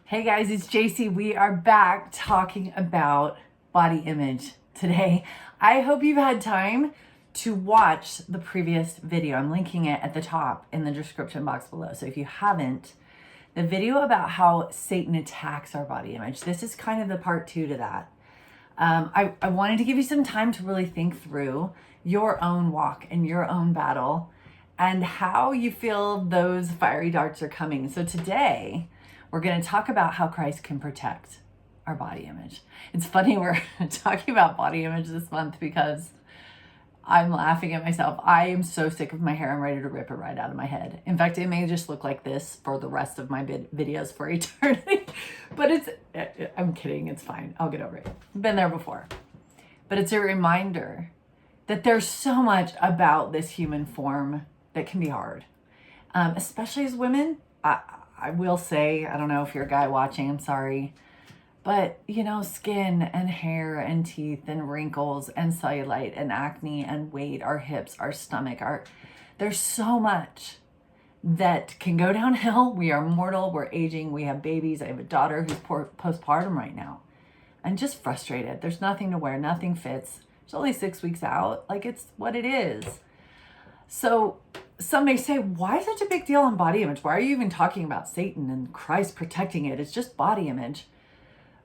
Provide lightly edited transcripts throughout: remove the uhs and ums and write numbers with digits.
Hey guys, it's JC. We are back talking about body image today. I hope you've had time to watch the previous video. I'm linking it at the top in the description box below. So if you haven't, the video about how Satan attacks our body image, this is kind of the part 2 to that. I wanted to give you some time to really think through your own walk and your own battle and how you feel those fiery darts are coming. So today, we're going to talk about how Christ can protect our body image. It's funny we're talking about body image this month because I'm laughing at myself. I am so sick of my hair. I'm ready to rip it right out of my head. In fact, it may just look like this for the rest of my videos for eternity. But I'm kidding. It's fine. I'll get over it. I've been there before. But it's a reminder that there's so much about this human form that can be hard. Especially as women. I will say, I don't know if you're a guy watching, I'm sorry, but skin and hair and teeth and wrinkles and cellulite and acne and weight, our hips, our stomach, there's so much that can go downhill. We are mortal, we're aging, we have babies. I have a daughter who's postpartum right now and just frustrated. There's nothing to wear, nothing fits. It's only 6 weeks out. Like, it's what it is. So some may say, why such a big deal on body image? Why are you even talking about Satan and Christ protecting it? It's just body image.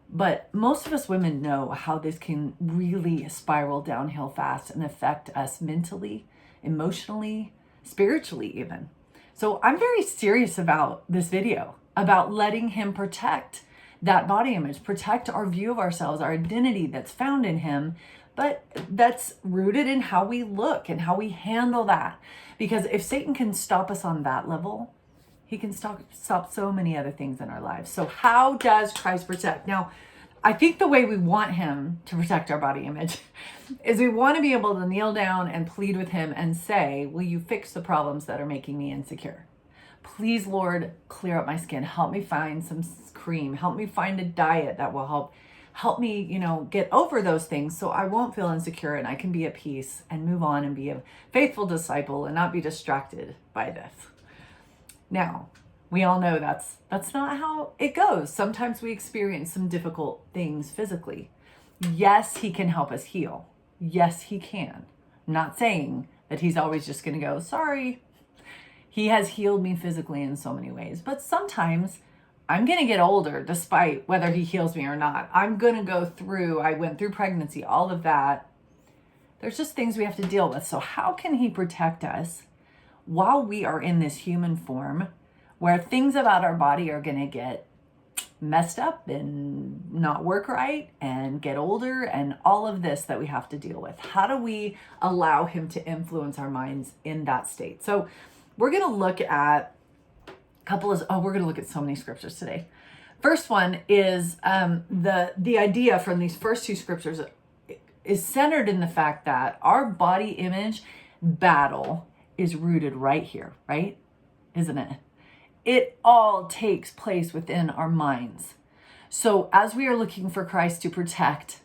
But most of us women know how this can really spiral downhill fast and affect us mentally, emotionally, spiritually even. So I'm very serious about this video, about letting him protect that body image, protect our view of ourselves, our identity that's found in him, but that's rooted in how we look and how we handle that. Because if Satan can stop us on that level, he can stop so many other things in our lives. So how does Christ protect? Now, I think the way we want him to protect our body image is we want to be able to kneel down and plead with him and say, will you fix the problems that are making me insecure? Please, Lord, clear up my skin. Help me find some cream. Help me find a diet that will help me, get over those things so I won't feel insecure and I can be at peace and move on and be a faithful disciple and not be distracted by this. Now, we all know that's not how it goes. Sometimes we experience some difficult things physically. Yes, he can help us heal. Yes, he can. I'm not saying that he's always just going to go, sorry. He has healed me physically in so many ways, but sometimes I'm going to get older despite whether he heals me or not. I'm going to go through, I went through pregnancy, all of that. There's just things we have to deal with. So how can he protect us while we are in this human form where things about our body are going to get messed up and not work right and get older and all of this that we have to deal with? How do we allow him to influence our minds in that state? So we're going to look at we're going to look at so many scriptures today. First one is the idea from these first 2 scriptures is centered in the fact that our body image battle is rooted right here, right? Isn't it? It all takes place within our minds. So as we are looking for Christ to protect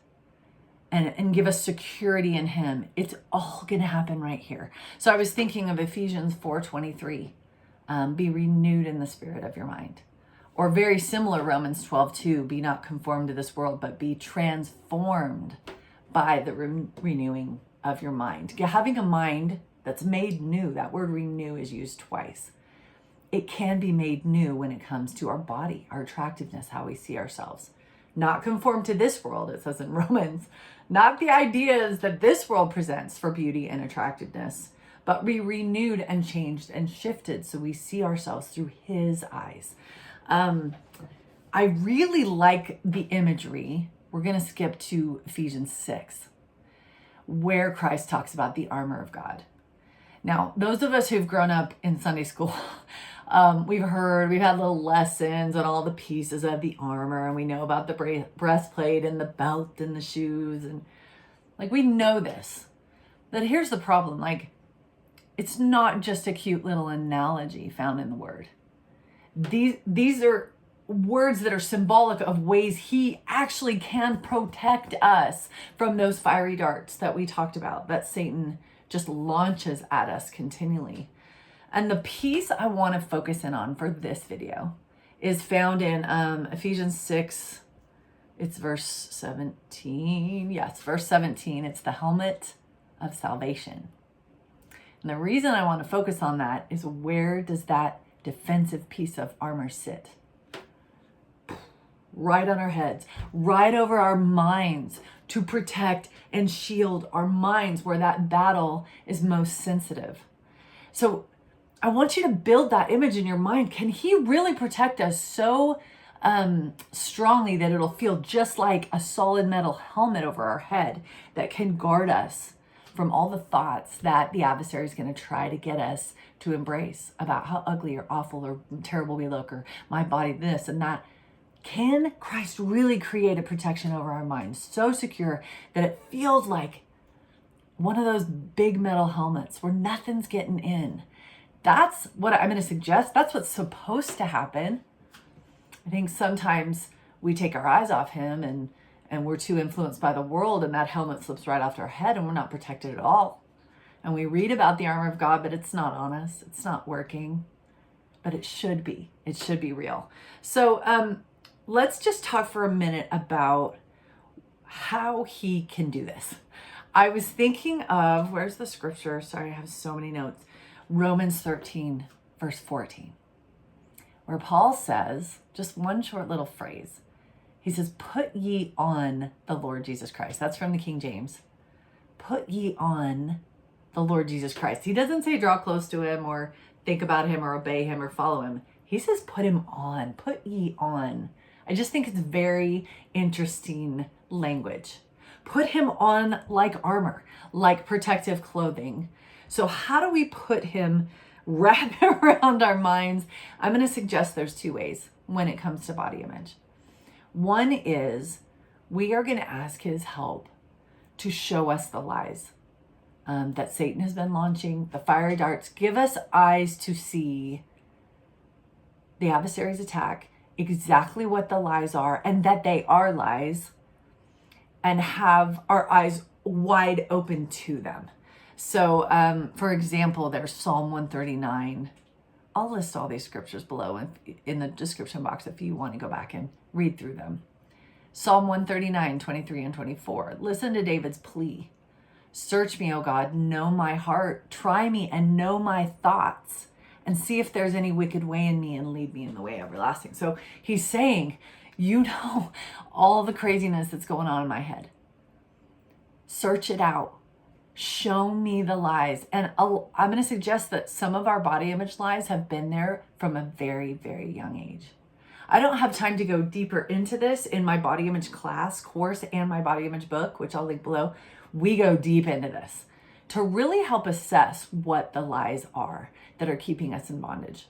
and give us security in him, it's all going to happen right here. So I was thinking of Ephesians 4:23. Be renewed in the spirit of your mind. Or very similar, Romans 12:2, be not conformed to this world, but be transformed by the renewing of your mind. Having a mind that's made new, that word renew is used twice. It can be made new when it comes to our body, our attractiveness, how we see ourselves. Not conform to this world, it says in Romans, not the ideas that this world presents for beauty and attractiveness, but be renewed and changed and shifted so we see ourselves through his eyes. I really like the imagery. We're going to skip to Ephesians 6, where Christ talks about the armor of God. Now, those of us who've grown up in Sunday school, we've had little lessons on all the pieces of the armor, and we know about the breastplate and the belt and the shoes. And we know this. But here's the problem. It's not just a cute little analogy found in the word. These are words that are symbolic of ways he actually can protect us from those fiery darts that we talked about, that Satan just launches at us continually. And the piece I want to focus in on for this video is found in Ephesians 6. It's verse 17. Yes, verse 17. It's the helmet of salvation. And the reason I want to focus on that is, where does that defensive piece of armor sit? Right on our heads, right over our minds, to protect and shield our minds where that battle is most sensitive. So I want you to build that image in your mind. Can he really protect us so strongly that it'll feel just like a solid metal helmet over our head that can guard us from all the thoughts that the adversary is going to try to get us to embrace about how ugly or awful or terrible we look, or my body this and that? Can Christ really create a protection over our minds so secure that it feels like one of those big metal helmets where nothing's getting in? That's what I'm going to suggest. That's what's supposed to happen. I think sometimes we take our eyes off him and we're too influenced by the world, and that helmet slips right off our head and we're not protected at all. And we read about the armor of God, but it's not on us. It's not working, but it should be. It should be real. So let's just talk for a minute about how he can do this. I was thinking of, where's the scripture? Sorry, I have so many notes. Romans 13, verse 14, where Paul says, just one short little phrase. He says, put ye on the Lord Jesus Christ. That's from the King James. Put ye on the Lord Jesus Christ. He doesn't say draw close to him or think about him or obey him or follow him. He says, put him on, put ye on. I just think it's very interesting language. Put him on like armor, like protective clothing. So how do we put him, wrap around our minds? I'm going to suggest there's two ways when it comes to body image. One is, we are going to ask his help to show us the lies that Satan has been launching, the fiery darts. Give us eyes to see the adversary's attack, exactly what the lies are, and that they are lies, and have our eyes wide open to them. So, for example, there's Psalm 139. I'll list all these scriptures below in the description box if you want to go back and read through them. Psalm 139, 23 and 24. Listen to David's plea. Search me, O God, know my heart. Try me and know my thoughts, and see if there's any wicked way in me, and lead me in the way everlasting. So he's saying, you know all the craziness that's going on in my head. Search it out. Show me the lies. And I'm going to suggest that some of our body image lies have been there from a very, very young age. I don't have time to go deeper into this in my body image class course and my body image book, which I'll link below. We go deep into this to really help assess what the lies are that are keeping us in bondage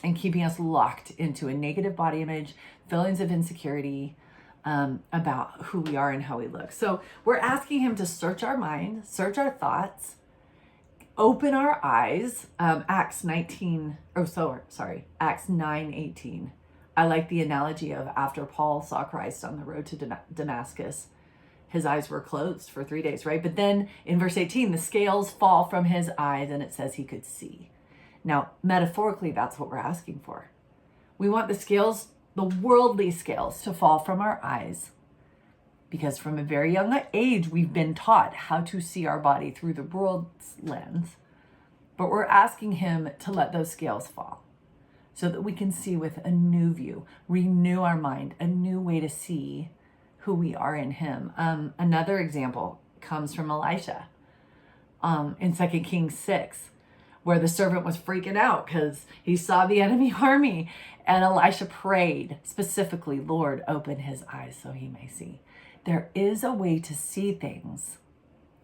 and keeping us locked into a negative body image, feelings of insecurity, about who we are and how we look. So we're asking him to search our mind, search our thoughts, open our eyes. Acts 9:18. I like the analogy of after Paul saw Christ on the road to Damascus, his eyes were closed for 3 days, right? But then in verse 18, the scales fall from his eyes and it says he could see. Now, metaphorically, that's what we're asking for. We want the scales, the worldly scales, to fall from our eyes, because from a very young age, we've been taught how to see our body through the world's lens, but we're asking him to let those scales fall so that we can see with a new view, renew our mind, a new way to see who we are in him. Another example comes from Elisha in 2 Kings 6, where the servant was freaking out because he saw the enemy army. And Elisha prayed specifically, Lord, open his eyes so he may see. There is a way to see things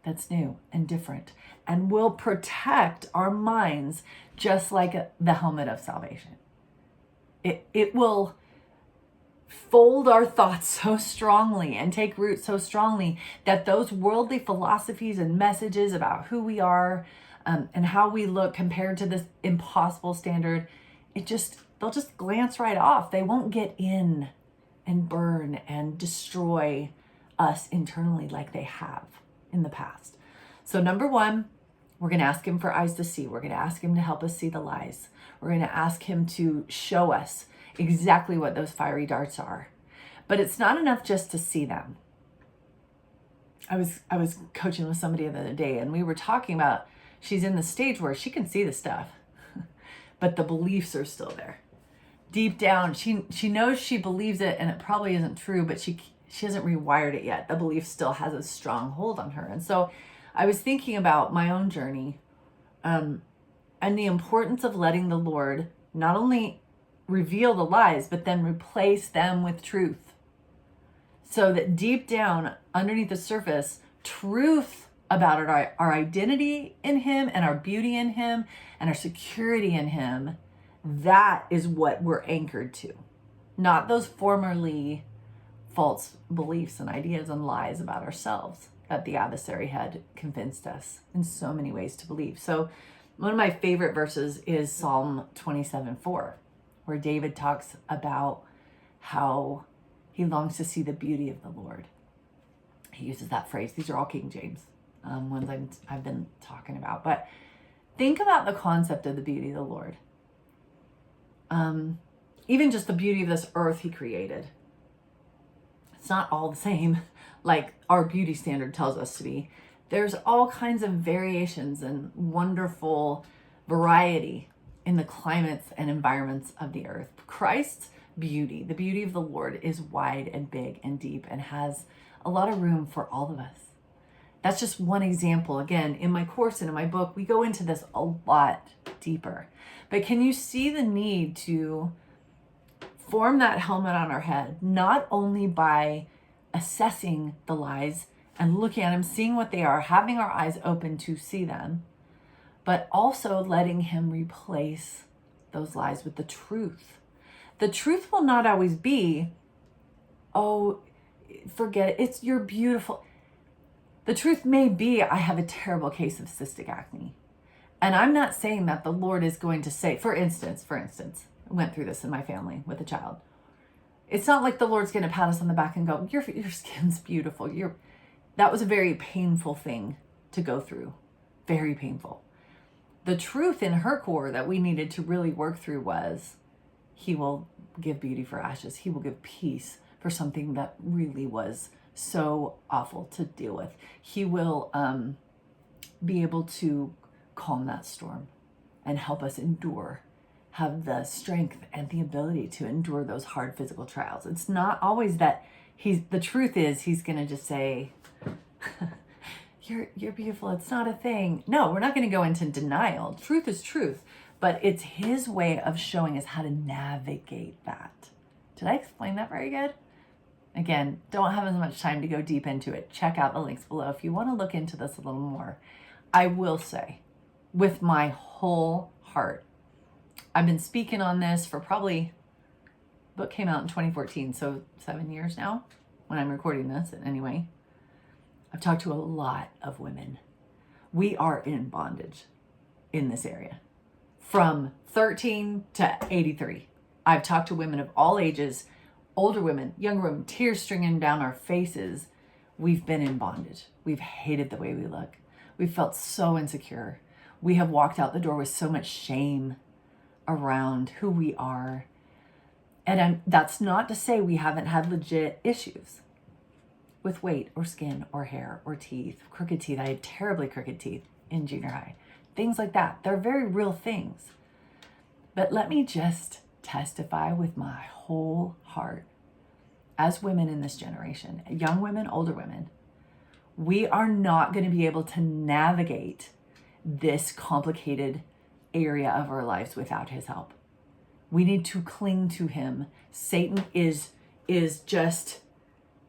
that's new and different and will protect our minds just like the helmet of salvation. It will fold our thoughts so strongly and take root so strongly that those worldly philosophies and messages about who we are and how we look compared to this impossible standard, they'll just glance right off. They won't get in and burn and destroy us internally like they have in the past. So number one, we're going to ask him for eyes to see. We're going to ask him to help us see the lies. We're going to ask him to show us exactly what those fiery darts are. But it's not enough just to see them. I was coaching with somebody the other day, and we were talking about, she's in the stage where she can see the stuff, but the beliefs are still there. Deep down, she knows she believes it, and it probably isn't true, but she hasn't rewired it yet. The belief still has a strong hold on her. And so I was thinking about my own journey, and the importance of letting the Lord not only reveal the lies, but then replace them with truth. So that deep down, underneath the surface, truth about our identity in him and our beauty in him and our security in him, that is what we're anchored to. Not those formerly false beliefs and ideas and lies about ourselves that the adversary had convinced us in so many ways to believe. So one of my favorite verses is Psalm 27:4, where David talks about how he longs to see the beauty of the Lord. He uses that phrase. These are all King James ones I've been talking about. But think about the concept of the beauty of the Lord. Even just the beauty of this earth he created. It's not all the same like our beauty standard tells us to be. There's all kinds of variations and wonderful variety in the climates and environments of the earth. Christ's beauty, the beauty of the Lord, is wide and big and deep and has a lot of room for all of us. That's just one example. Again, in my course and in my book, we go into this a lot deeper. But can you see the need to form that helmet on our head, not only by assessing the lies and looking at them, seeing what they are, having our eyes open to see them, but also letting him replace those lies with the truth. The truth will not always be, oh, forget it, you're beautiful. The truth may be, I have a terrible case of cystic acne. And I'm not saying that the Lord is going to say, for instance, I went through this in my family with a child. It's not like the Lord's going to pat us on the back and go, your skin's beautiful. That was a very painful thing to go through. Very painful. The truth in her core that we needed to really work through was, he will give beauty for ashes. He will give peace for something that really was so awful to deal with. He will be able to calm that storm and help us endure, have the strength and the ability to endure those hard physical trials. It's not always that the truth is he's going to just say, you're beautiful. It's not a thing. No, we're not going to go into denial. Truth is truth, but it's his way of showing us how to navigate that. Did I explain that very good? Again, don't have as much time to go deep into it. Check out the links below if you want to look into this a little more. I will say, with my whole heart, I've been speaking on this for probably, book came out in 2014, so 7 years now when I'm recording this anyway. I've talked to a lot of women. We are in bondage in this area. From 13 to 83. I've talked to women of all ages, older women, younger women, tears stringing down our faces. We've been in bondage. We've hated the way we look. We've felt so insecure. We have walked out the door with so much shame around who we are. And that's not to say we haven't had legit issues with weight or skin or hair or teeth, crooked teeth. I had terribly crooked teeth in junior high. Things like that. They're very real things. But let me just testify with my whole heart. As women in this generation, young women, older women, we are not going to be able to navigate this complicated area of our lives without his help. We need to cling to him. Satan is just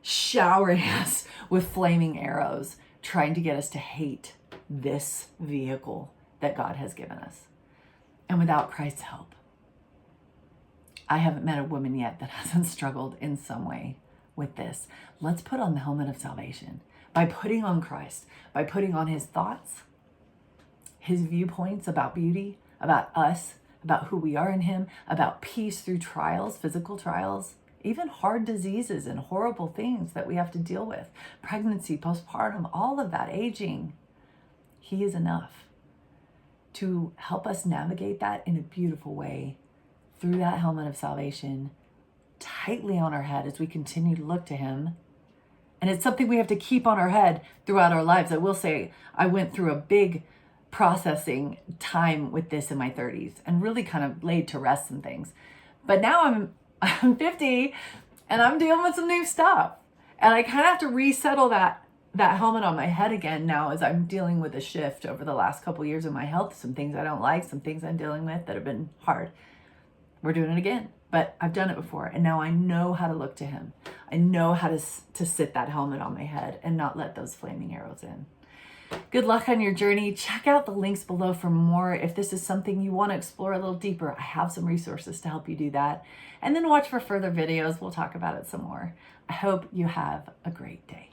showering us with flaming arrows, trying to get us to hate this vehicle that God has given us. And without Christ's help, I haven't met a woman yet that hasn't struggled in some way with this. Let's put on the helmet of salvation by putting on Christ, by putting on his thoughts, his viewpoints about beauty, about us, about who we are in him, about peace through trials, physical trials, even hard diseases and horrible things that we have to deal with, pregnancy, postpartum, all of that, aging. He is enough to help us navigate that in a beautiful way through that helmet of salvation tightly on our head as we continue to look to him. And it's something we have to keep on our head throughout our lives. I will say I went through a big processing time with this in my 30s and really kind of laid to rest some things. But now I'm 50 and I'm dealing with some new stuff. And I kind of have to resettle that helmet on my head again now as I'm dealing with a shift over the last couple of years of my health. Some things I don't like, some things I'm dealing with that have been hard. We're doing it again, but I've done it before. And now I know how to look to him. I know how to sit that helmet on my head and not let those flaming arrows in. Good luck on your journey. Check out the links below for more. If this is something you want to explore a little deeper, I have some resources to help you do that. And then watch for further videos. We'll talk about it some more. I hope you have a great day.